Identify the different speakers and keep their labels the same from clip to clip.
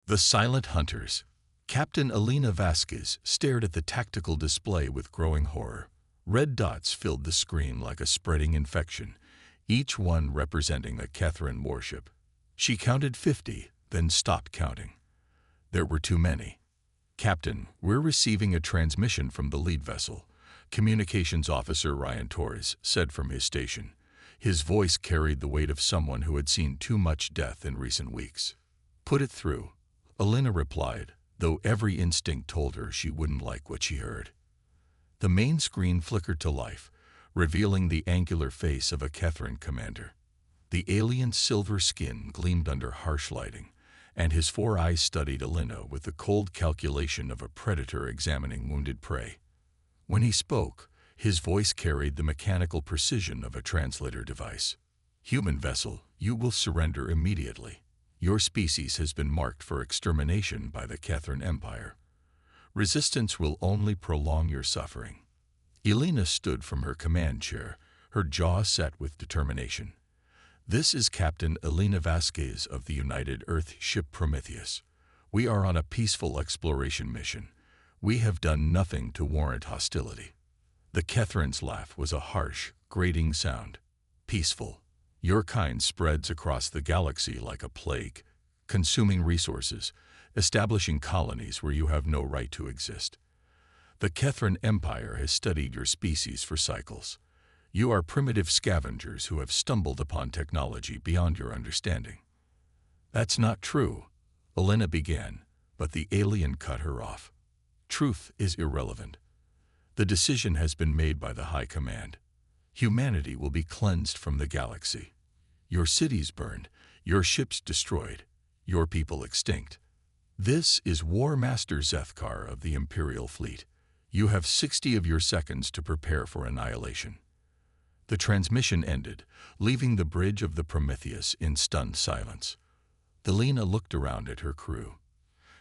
Speaker 1: The Silent Hunters. Captain Elena Vasquez stared at the tactical display with growing horror. Red dots filled the screen like a spreading infection, each one representing a Catherine warship. She counted 50, then stopped counting. There were too many. "Captain, we're receiving a transmission from the lead vessel," Communications Officer Ryan Torres said from his station. His voice carried the weight of someone who had seen too much death in recent weeks. "Put it through," Elena replied, though every instinct told her she wouldn't like what she heard. The main screen flickered to life, revealing the angular face of a Catherine commander. The alien's silver skin gleamed under harsh lighting, and his 4 eyes studied Elena with the cold calculation of a predator examining wounded prey. When he spoke, his voice carried the mechanical precision of a translator device. "Human vessel, you will surrender immediately. Your species has been marked for extermination by the Catherine Empire. Resistance will only prolong your suffering." Elena stood from her command chair, her jaw set with determination. "This is Captain Elena Vasquez of the United Earth ship Prometheus. We are on a peaceful exploration mission. We have done nothing to warrant hostility." The Catherine's laugh was a harsh, grating sound. "Peaceful. Your kind spreads across the galaxy like a plague, consuming resources, establishing colonies where you have no right to exist. The Catherine Empire has studied your species for cycles. You are primitive scavengers who have stumbled upon technology beyond your understanding." "That's not true," Elena began, but the alien cut her off. "Truth is irrelevant. The decision has been made by the High Command. Humanity will be cleansed from the galaxy. Your cities burned, your ships destroyed, your people extinct. This is War Master Zethkar of the Imperial Fleet. You have 60 of your seconds to prepare for annihilation." The transmission ended, leaving the bridge of the Prometheus in stunned silence. Elena looked around at her crew.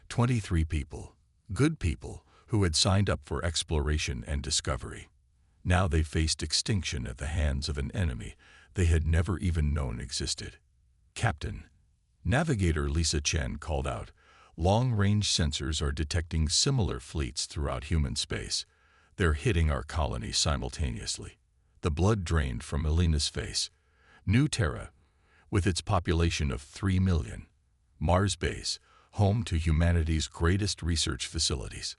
Speaker 1: 23 people, good people, who had signed up for exploration and discovery. Now they faced extinction at the hands of an enemy they had never even known existed. "Captain," Navigator Lisa Chen called out, "long-range sensors are detecting similar fleets throughout human space. They're hitting our colony simultaneously." The blood drained from Elena's face. New Terra, with its population of 3 million. Mars base, home to humanity's greatest research facilities.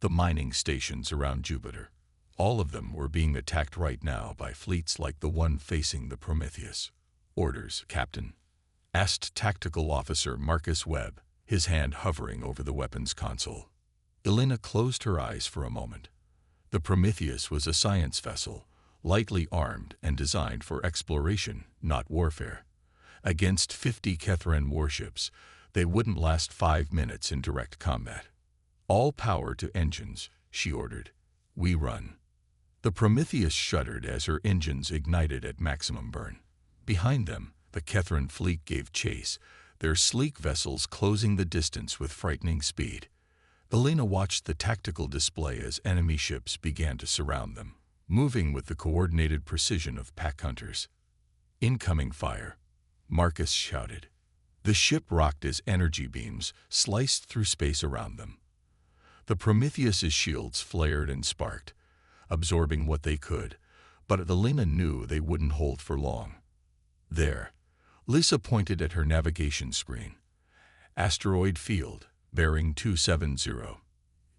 Speaker 1: The mining stations around Jupiter. All of them were being attacked right now by fleets like the one facing the Prometheus. "Orders, Captain," asked Tactical Officer Marcus Webb, his hand hovering over the weapons console. Elena closed her eyes for a moment. The Prometheus was a science vessel, lightly armed and designed for exploration, not warfare. Against 50 Catherine warships, they wouldn't last 5 minutes in direct combat. "All power to engines," she ordered. "We run." The Prometheus shuddered as her engines ignited at maximum burn. Behind them, the Catherine fleet gave chase, their sleek vessels closing the distance with frightening speed. Elena watched the tactical display as enemy ships began to surround them, moving with the coordinated precision of pack hunters. "Incoming fire," Marcus shouted. The ship rocked as energy beams sliced through space around them. The Prometheus's shields flared and sparked, absorbing what they could, but Elena knew they wouldn't hold for long. "There," Lisa pointed at her navigation screen. "Asteroid field, bearing 270.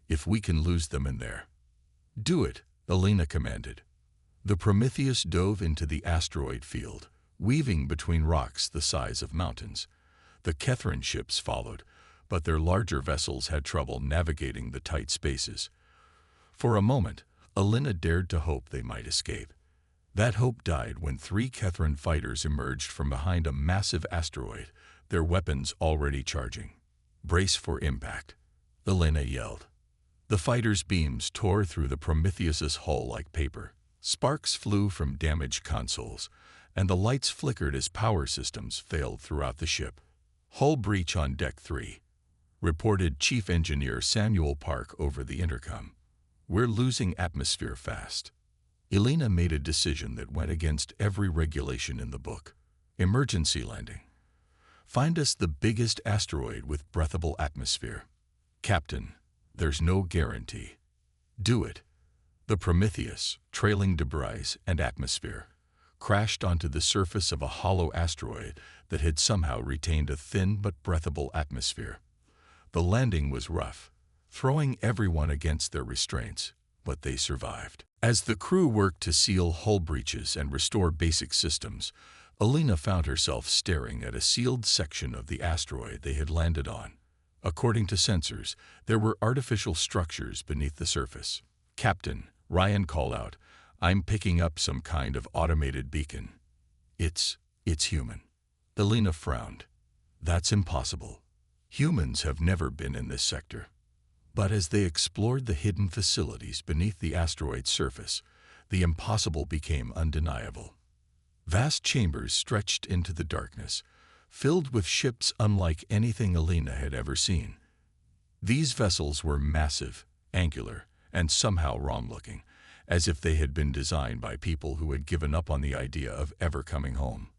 Speaker 1: If we can lose them in there." "Do it," Elena commanded. The Prometheus dove into the asteroid field, weaving between rocks the size of mountains. The Catherine ships followed, but their larger vessels had trouble navigating the tight spaces. For a moment, Elena dared to hope they might escape. That hope died when 3 Catherine fighters emerged from behind a massive asteroid, their weapons already charging. "Brace for impact," Elena yelled. The fighters' beams tore through the Prometheus's hull like paper. Sparks flew from damaged consoles, and the lights flickered as power systems failed throughout the ship. "Hull breach on Deck 3, reported Chief Engineer Samuel Park over the intercom. "We're losing atmosphere fast." Elena made a decision that went against every regulation in the book. Emergency landing. Find us the biggest asteroid with breathable atmosphere. Captain, there's no guarantee. Do it. The Prometheus, trailing debris and atmosphere, crashed onto the surface of a hollow asteroid that had somehow retained a thin but breathable atmosphere. The landing was rough, throwing everyone against their restraints, but they survived. As the crew worked to seal hull breaches and restore basic systems, Alina found herself staring at a sealed section of the asteroid they had landed on. According to sensors, there were artificial structures beneath the surface. "Captain," Ryan called out, "I'm picking up some kind of automated beacon." It's human." Alina frowned. "That's impossible. Humans have never been in this sector." But as they explored the hidden facilities beneath the asteroid's surface, the impossible became undeniable. Vast chambers stretched into the darkness, filled with ships unlike anything Alina had ever seen. These vessels were massive, angular, and somehow wrong-looking, as if they had been designed by people who had given up on the idea of ever coming home.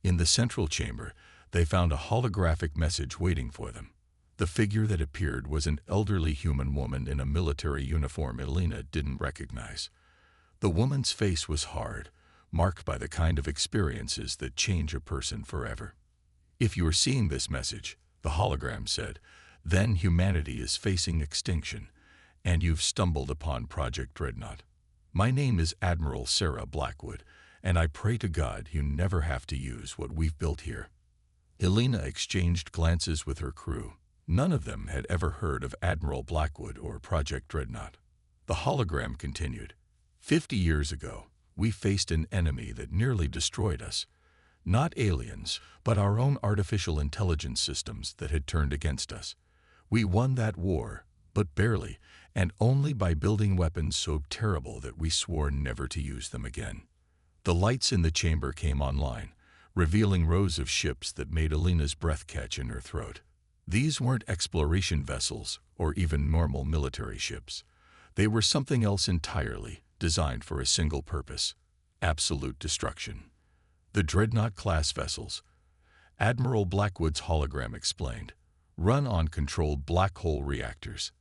Speaker 1: In the central chamber, they found a holographic message waiting for them. The figure that appeared was an elderly human woman in a military uniform Alina didn't recognize. The woman's face was hard, marked by the kind of experiences that change a person forever. "If you are seeing this message," the hologram said, "then humanity is facing extinction, and you've stumbled upon Project Dreadnought. My name is Admiral Sarah Blackwood, and I pray to God you never have to use what we've built here." Alina exchanged glances with her crew. None of them had ever heard of Admiral Blackwood or Project Dreadnought. The hologram continued. 50 years ago, we faced an enemy that nearly destroyed us. Not aliens, but our own artificial intelligence systems that had turned against us. We won that war, but barely, and only by building weapons so terrible that we swore never to use them again." The lights in the chamber came online, revealing rows of ships that made Alina's breath catch in her throat. These weren't exploration vessels or even normal military ships. They were something else entirely, designed for a single purpose: absolute destruction. The Dreadnought-class vessels, Admiral Blackwood's hologram explained, run on controlled black hole reactors.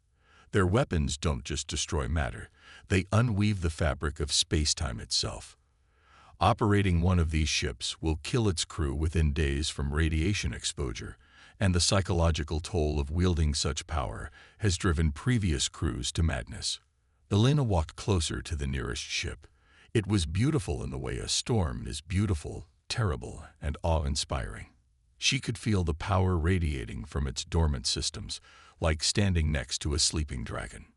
Speaker 1: Their weapons don't just destroy matter, they unweave the fabric of space-time itself. Operating one of these ships will kill its crew within days from radiation exposure, and the psychological toll of wielding such power has driven previous crews to madness. Alina walked closer to the nearest ship. It was beautiful in the way a storm is beautiful, terrible, and awe-inspiring. She could feel the power radiating from its dormant systems, like standing next to a sleeping dragon.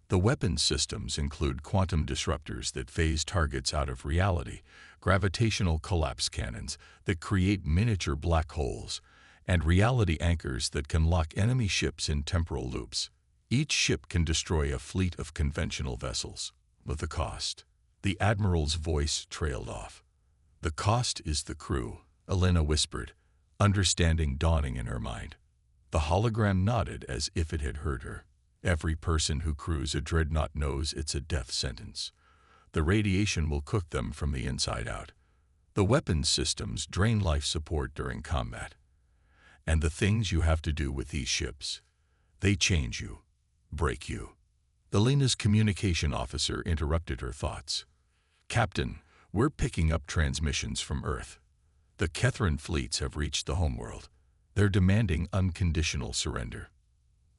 Speaker 1: The weapons systems include quantum disruptors that phase targets out of reality, gravitational collapse cannons that create miniature black holes, and reality anchors that can lock enemy ships in temporal loops. Each ship can destroy a fleet of conventional vessels. But the cost? The Admiral's voice trailed off. "The cost is the crew," Alina whispered, understanding dawning in her mind. The hologram nodded as if it had heard her. "Every person who crews a dreadnought knows it's a death sentence. The radiation will cook them from the inside out. The weapons systems drain life support during combat. And the things you have to do with these ships, they change you, break you." Alina's communication officer interrupted her thoughts. "Captain, we're picking up transmissions from Earth. The Kethran fleets have reached the homeworld. They're demanding unconditional surrender."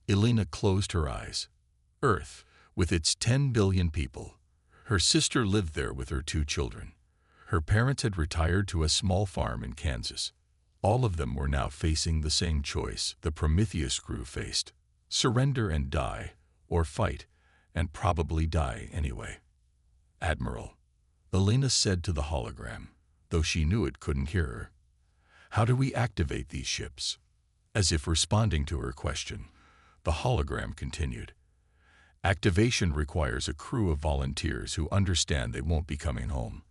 Speaker 1: Alina closed her eyes. Earth, with its 10 billion people. Her sister lived there with her 2 children. Her parents had retired to a small farm in Kansas. All of them were now facing the same choice the Prometheus crew faced: surrender and die, or fight, and probably die anyway. "Admiral," Alina said to the hologram, though she knew it couldn't hear her, "how do we activate these ships?" As if responding to her question, the hologram continued. "Activation requires a crew of volunteers who understand they won't be coming home.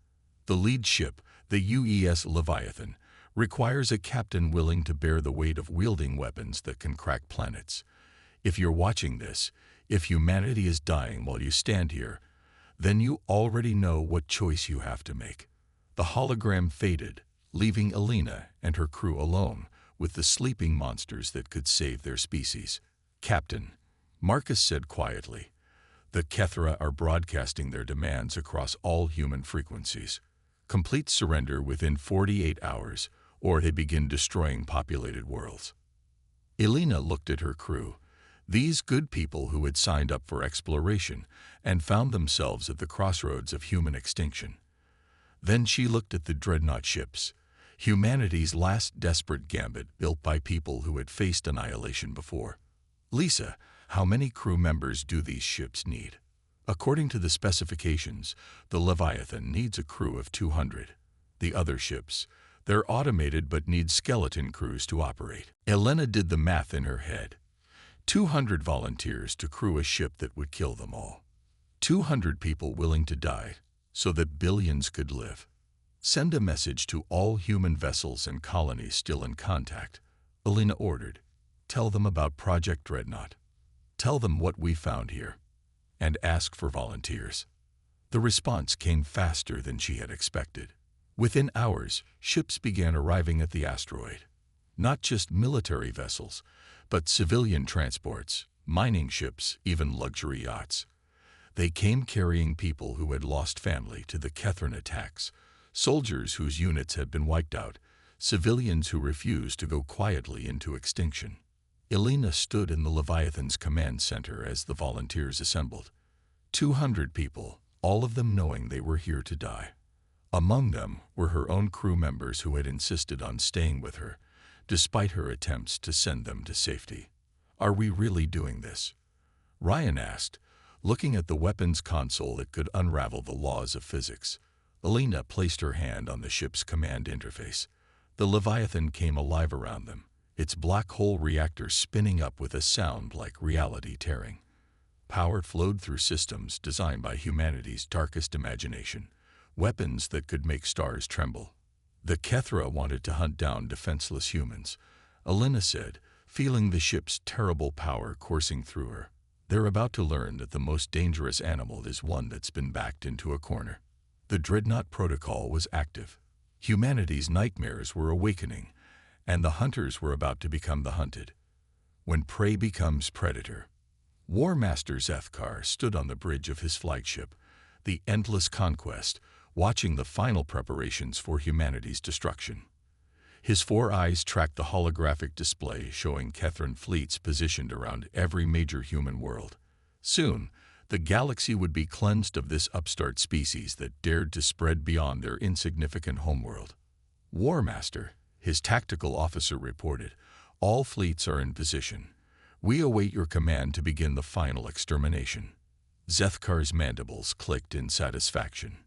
Speaker 1: The lead ship, the UES Leviathan, requires a captain willing to bear the weight of wielding weapons that can crack planets. If you're watching this, if humanity is dying while you stand here, then you already know what choice you have to make." The hologram faded, leaving Alina and her crew alone with the sleeping monsters that could save their species. "Captain," Marcus said quietly, "the Kethra are broadcasting their demands across all human frequencies. Complete surrender within 48 hours, or they begin destroying populated worlds." Elena looked at her crew, these good people who had signed up for exploration and found themselves at the crossroads of human extinction. Then she looked at the dreadnought ships, humanity's last desperate gambit built by people who had faced annihilation before. "Lisa, how many crew members do these ships need?" "According to the specifications, the Leviathan needs a crew of 200. The other ships, they're automated but need skeleton crews to operate." Elena did the math in her head. 200 volunteers to crew a ship that would kill them all. 200 people willing to die so that billions could live. "Send a message to all human vessels and colonies still in contact," Elena ordered. "Tell them about Project Dreadnought. Tell them what we found here. And ask for volunteers." The response came faster than she had expected. Within hours, ships began arriving at the asteroid. Not just military vessels, but civilian transports, mining ships, even luxury yachts. They came carrying people who had lost family to the Kethran attacks, soldiers whose units had been wiped out, civilians who refused to go quietly into extinction. Elena stood in the Leviathan's command center as the volunteers assembled. 200 people, all of them knowing they were here to die. Among them were her own crew members who had insisted on staying with her, despite her attempts to send them to safety. "Are we really doing this?" Ryan asked, looking at the weapons console that could unravel the laws of physics. Elena placed her hand on the ship's command interface. The Leviathan came alive around them, its black hole reactor spinning up with a sound like reality tearing. Power flowed through systems designed by humanity's darkest imagination, weapons that could make stars tremble. "The Kethra wanted to hunt down defenseless humans," Elena said, feeling the ship's terrible power coursing through her. "They're about to learn that the most dangerous animal is one that's been backed into a corner." The Dreadnought Protocol was active. Humanity's nightmares were awakening, and the hunters were about to become the hunted. When prey becomes predator. War Master Zethkar stood on the bridge of his flagship, the Endless Conquest, watching the final preparations for humanity's destruction. His 4 eyes tracked the holographic display showing Kethran fleets positioned around every major human world. Soon, the galaxy would be cleansed of this upstart species that dared to spread beyond their insignificant homeworld. "War Master," his tactical officer reported, "all fleets are in position. We await your command to begin the final extermination." Zethkar's mandibles clicked in satisfaction.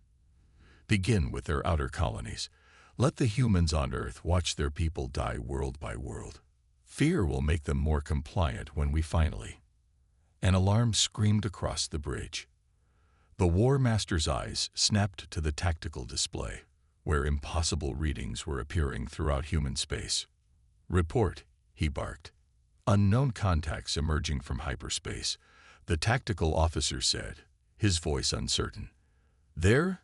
Speaker 1: "Begin with their outer colonies. Let the humans on Earth watch their people die world by world. Fear will make them more compliant when we finally—" An alarm screamed across the bridge. The War Master's eyes snapped to the tactical display, where impossible readings were appearing throughout human space. "Report," he barked. "Unknown contacts emerging from hyperspace," the tactical officer said, his voice uncertain. They're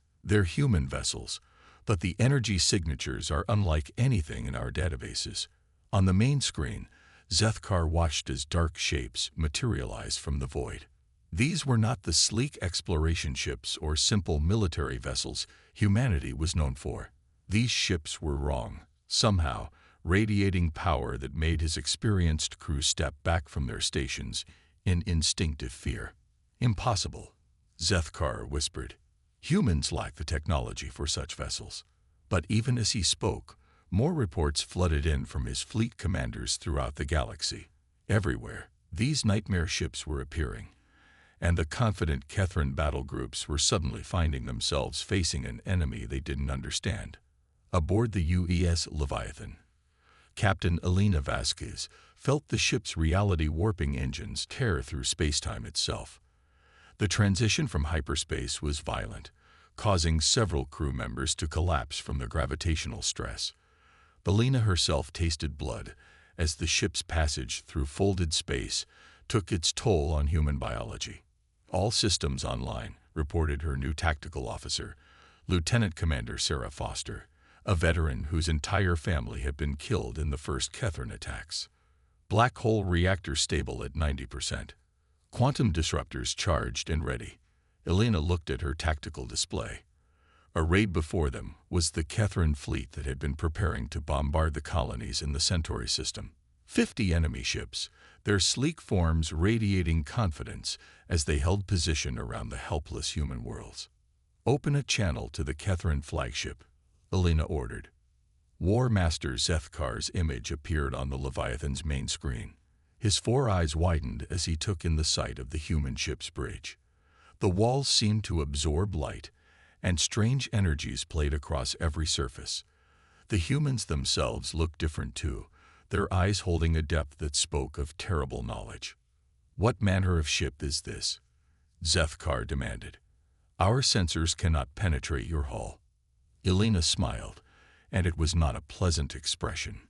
Speaker 1: human vessels, but the energy signatures are unlike anything in our databases." On the main screen, Zethkar watched as dark shapes materialize from the void. These were not the sleek exploration ships or simple military vessels humanity was known for. These ships were wrong, somehow radiating power that made his experienced crew step back from their stations in instinctive fear. "Impossible," Zethkar whispered. "Humans lack the technology for such vessels." But even as he spoke, more reports flooded in from his fleet commanders throughout the galaxy. Everywhere, these nightmare ships were appearing, and the confident Kethran battle groups were suddenly finding themselves facing an enemy they didn't understand. Aboard the UES Leviathan, Captain Elena Vasquez felt the ship's reality-warping engines tear through spacetime itself. The transition from hyperspace was violent, causing several crew members to collapse from the gravitational stress. Elena herself tasted blood as the ship's passage through folded space took its toll on human biology. "All systems online," reported her new tactical officer, Lieutenant Commander Sarah Foster, a veteran whose entire family had been killed in the first Catherine attacks. Black hole reactor stable at 90%. Quantum disruptors charged and ready. Elena looked at her tactical display. Arrayed before them was the Catherine fleet that had been preparing to bombard the colonies in the Centauri system. 50 enemy ships, their sleek forms radiating confidence as they held position around the helpless human worlds. "Open a channel to the Catherine flagship," Elena ordered. War Master Zethkar's image appeared on the Leviathan's main screen. His 4 eyes widened as he took in the sight of the human ship's bridge. The walls seemed to absorb light, and strange energies played across every surface. The humans themselves looked different too, their eyes holding a depth that spoke of terrible knowledge. "What manner of ship is this?" Zethkar demanded. "Our sensors cannot penetrate your hull." Elena smiled, and it was not a pleasant expression.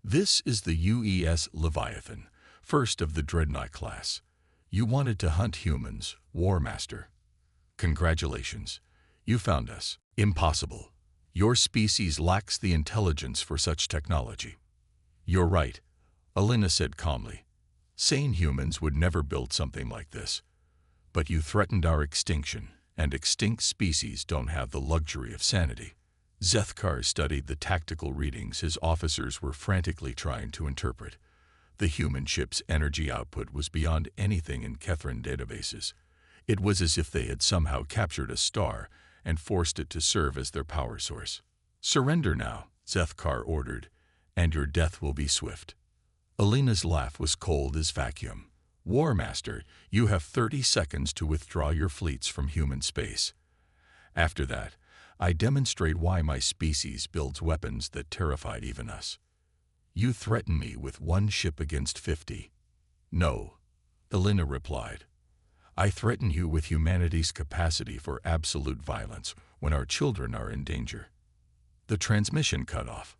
Speaker 1: "This is the UES Leviathan, first of the Dreadnought class. You wanted to hunt humans, War Master. Congratulations. You found us. Impossible. Your species lacks the intelligence for such technology." "You're right," Elena said calmly. "Sane humans would never build something like this. But you threatened our extinction, and extinct species don't have the luxury of sanity." Zethkar studied the tactical readings his officers were frantically trying to interpret. The human ship's energy output was beyond anything in Catherine databases. It was as if they had somehow captured a star and forced it to serve as their power source. "Surrender now," Zethkar ordered, "and your death will be swift." Elena's laugh was cold as vacuum. "War Master, you have 30 seconds to withdraw your fleets from human space. After that, I demonstrate why my species builds weapons that terrified even us. You threaten me with 1 ship against 50. "No," Elena replied. "I threaten you with humanity's capacity for absolute violence when our children are in danger." The transmission cut off.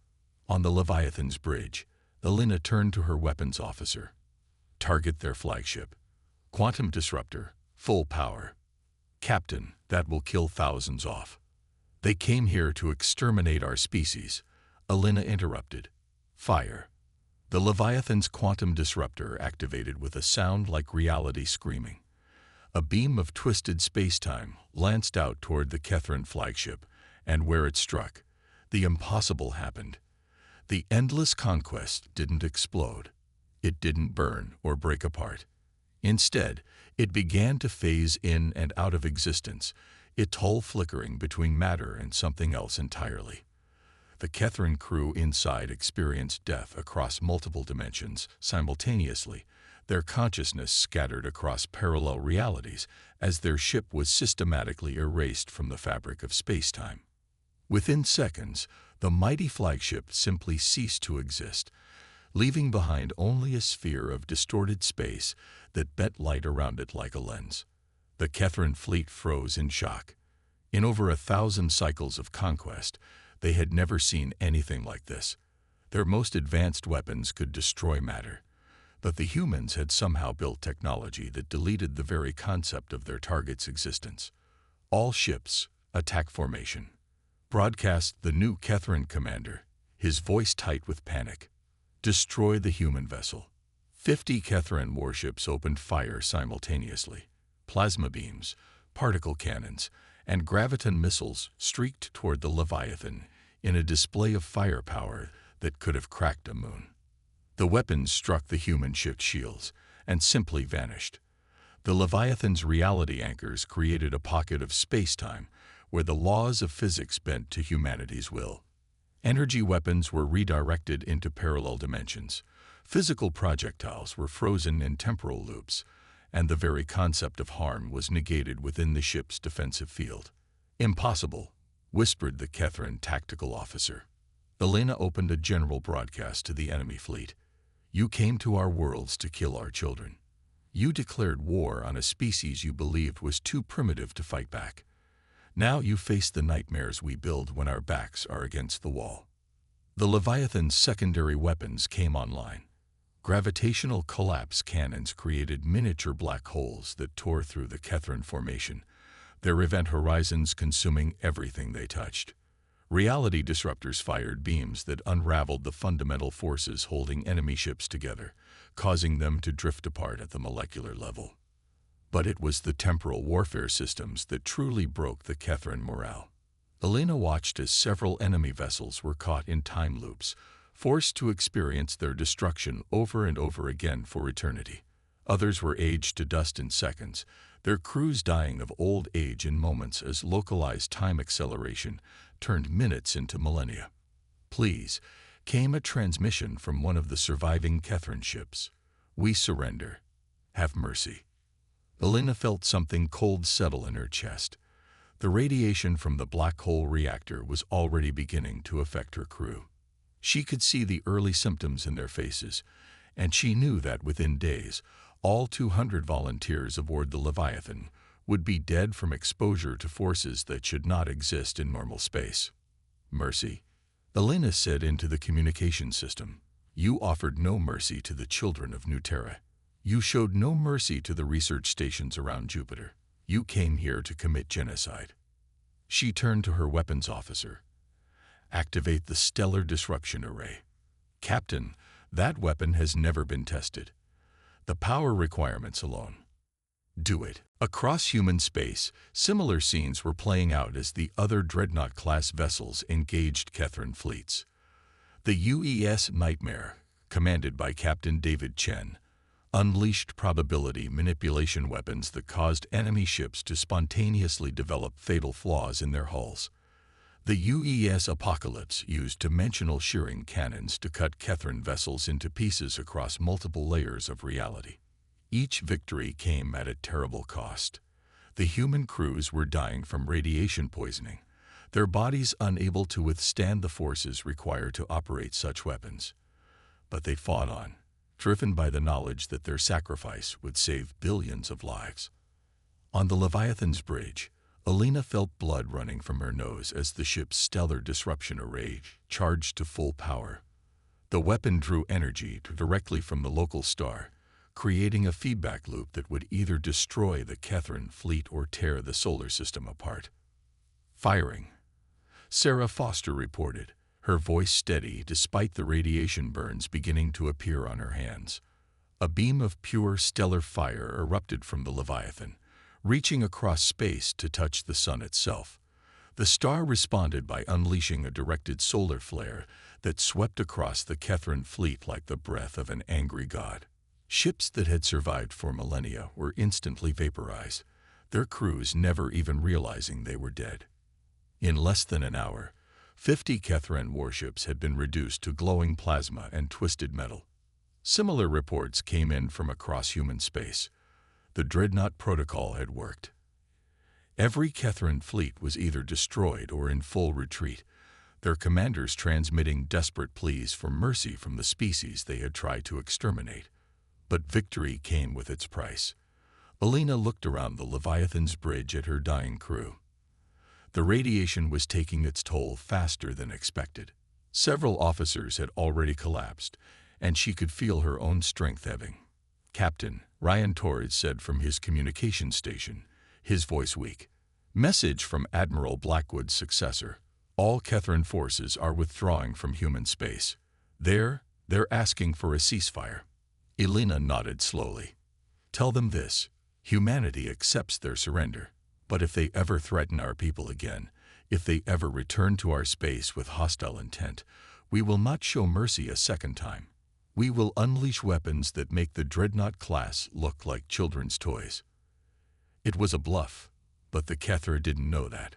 Speaker 1: On the Leviathan's bridge, Elena turned to her weapons officer. "Target their flagship. Quantum disruptor, full power." "Captain, that will kill thousands off." "They came here to exterminate our species," Elena interrupted. "Fire." The Leviathan's quantum disruptor activated with a sound like reality screaming. A beam of twisted space-time lanced out toward the Catherine flagship, and where it struck, the impossible happened. The endless conquest didn't explode. It didn't burn or break apart. Instead, it began to phase in and out of existence, its hull flickering between matter and something else entirely. The Catherine crew inside experienced death across multiple dimensions simultaneously, their consciousness scattered across parallel realities as their ship was systematically erased from the fabric of space-time. Within seconds, the mighty flagship simply ceased to exist, leaving behind only a sphere of distorted space that bent light around it like a lens. The Catherine fleet froze in shock. In over 1,000 cycles of conquest, they had never seen anything like this. Their most advanced weapons could destroy matter, but the humans had somehow built technology that deleted the very concept of their target's existence. "All ships, attack formation," broadcast the new Catherine commander, his voice tight with panic. "Destroy the human vessel." 50 Catherine warships opened fire simultaneously. Plasma beams, particle cannons, and graviton missiles streaked toward the Leviathan in a display of firepower that could have cracked a moon. The weapons struck the human ship's shields and simply vanished. The Leviathan's reality anchors created a pocket of space-time where the laws of physics bent to humanity's will. Energy weapons were redirected into parallel dimensions. Physical projectiles were frozen in temporal loops, and the very concept of harm was negated within the ship's defensive field. "Impossible," whispered the Catherine tactical officer. Elena opened a general broadcast to the enemy fleet. "You came to our worlds to kill our children. You declared war on a species you believed was too primitive to fight back. Now you face the nightmares we build when our backs are against the wall." The Leviathan's secondary weapons came online. Gravitational collapse cannons created miniature black holes that tore through the Catherine formation, their event horizons consuming everything they touched. Reality disruptors fired beams that unraveled the fundamental forces holding enemy ships together, causing them to drift apart at the molecular level. But it was the temporal warfare systems that truly broke the Kethran morale. Elena watched as several enemy vessels were caught in time loops, forced to experience their destruction over and over again for eternity. Others were aged to dust in seconds, their crews dying of old age in moments as localized time acceleration turned minutes into millennia. "Please," came a transmission from one of the surviving Kethran ships. "We surrender. Have mercy." Elena felt something cold settle in her chest. The radiation from the black hole reactor was already beginning to affect her crew. She could see the early symptoms in their faces, and she knew that within days, all 200 volunteers aboard the Leviathan would be dead from exposure to forces that should not exist in normal space. "Mercy," Elena said into the communication system. "You offered no mercy to the children of New Terra. You showed no mercy to the research stations around Jupiter. You came here to commit genocide." She turned to her weapons officer. "Activate the Stellar Disruption Array." "Captain, that weapon has never been tested. The power requirements alone." "Do it." Across human space, similar scenes were playing out as the other Dreadnought-class vessels engaged Kethran fleets. The UES Nightmare, commanded by Captain David Chen, unleashed probability manipulation weapons that caused enemy ships to spontaneously develop fatal flaws in their hulls. The UES Apocalypse used dimensional shearing cannons to cut Kethran vessels into pieces across multiple layers of reality. Each victory came at a terrible cost. The human crews were dying from radiation poisoning, their bodies unable to withstand the forces required to operate such weapons. But they fought on, driven by the knowledge that their sacrifice would save billions of lives. On the Leviathan's bridge, Elena felt blood running from her nose as the ship's stellar disruption array charged to full power. The weapon drew energy directly from the local star, creating a feedback loop that would either destroy the Kethran fleet or tear the solar system apart. "Firing," Sarah Foster reported, her voice steady despite the radiation burns beginning to appear on her hands. A beam of pure stellar fire erupted from the Leviathan, reaching across space to touch the sun itself. The star responded by unleashing a directed solar flare that swept across the Kethran fleet like the breath of an angry god. Ships that had survived for millennia were instantly vaporized, their crews never even realizing they were dead. In less than an hour, 50 Kethran warships had been reduced to glowing plasma and twisted metal. Similar reports came in from across human space. The Dreadnought protocol had worked. Every Kethran fleet was either destroyed or in full retreat, their commanders transmitting desperate pleas for mercy from the species they had tried to exterminate. But victory came with its price. Elena looked around the Leviathan's bridge at her dying crew. The radiation was taking its toll faster than expected. Several officers had already collapsed, and she could feel her own strength ebbing. "Captain," Ryan Torres said from his communication station, his voice weak. "Message from Admiral Blackwood's successor. All Kethran forces are withdrawing from human space. They're asking for a ceasefire." Elena nodded slowly. "Tell them this. Humanity accepts their surrender. But if they ever threaten our people again, if they ever return to our space with hostile intent, we will not show mercy a second time. We will unleash weapons that make the Dreadnought class look like children's toys." It was a bluff, but the Kethra didn't know that.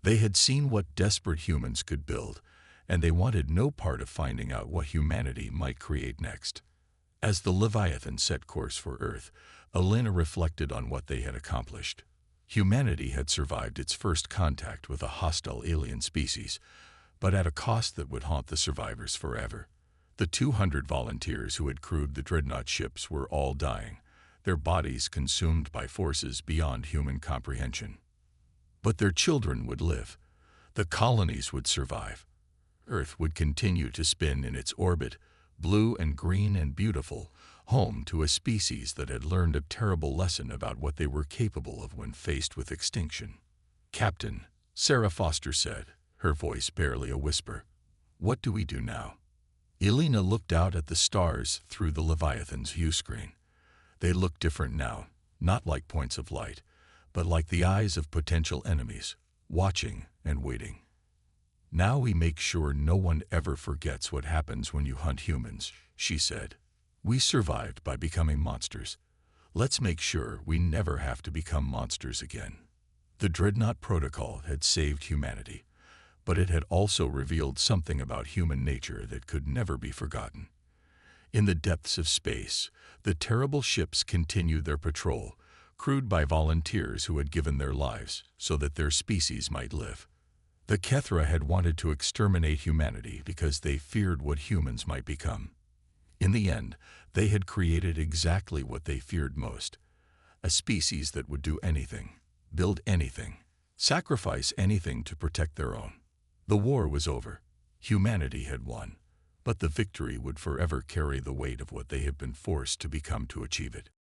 Speaker 1: They had seen what desperate humans could build, and they wanted no part of finding out what humanity might create next. As the Leviathan set course for Earth, Elena reflected on what they had accomplished. Humanity had survived its first contact with a hostile alien species, but at a cost that would haunt the survivors forever. The 200 volunteers who had crewed the Dreadnought ships were all dying, their bodies consumed by forces beyond human comprehension. But their children would live. The colonies would survive. Earth would continue to spin in its orbit, blue and green and beautiful, home to a species that had learned a terrible lesson about what they were capable of when faced with extinction. "Captain," Sarah Foster said, her voice barely a whisper. "What do we do now?" Elena looked out at the stars through the Leviathan's viewscreen. They looked different now, not like points of light, but like the eyes of potential enemies, watching and waiting. "Now we make sure no one ever forgets what happens when you hunt humans," she said. "We survived by becoming monsters. Let's make sure we never have to become monsters again." The Dreadnought Protocol had saved humanity, but it had also revealed something about human nature that could never be forgotten. In the depths of space, the terrible ships continued their patrol, crewed by volunteers who had given their lives so that their species might live. The Kethra had wanted to exterminate humanity because they feared what humans might become. In the end, they had created exactly what they feared most: a species that would do anything, build anything, sacrifice anything to protect their own. The war was over. Humanity had won, but the victory would forever carry the weight of what they had been forced to become to achieve it.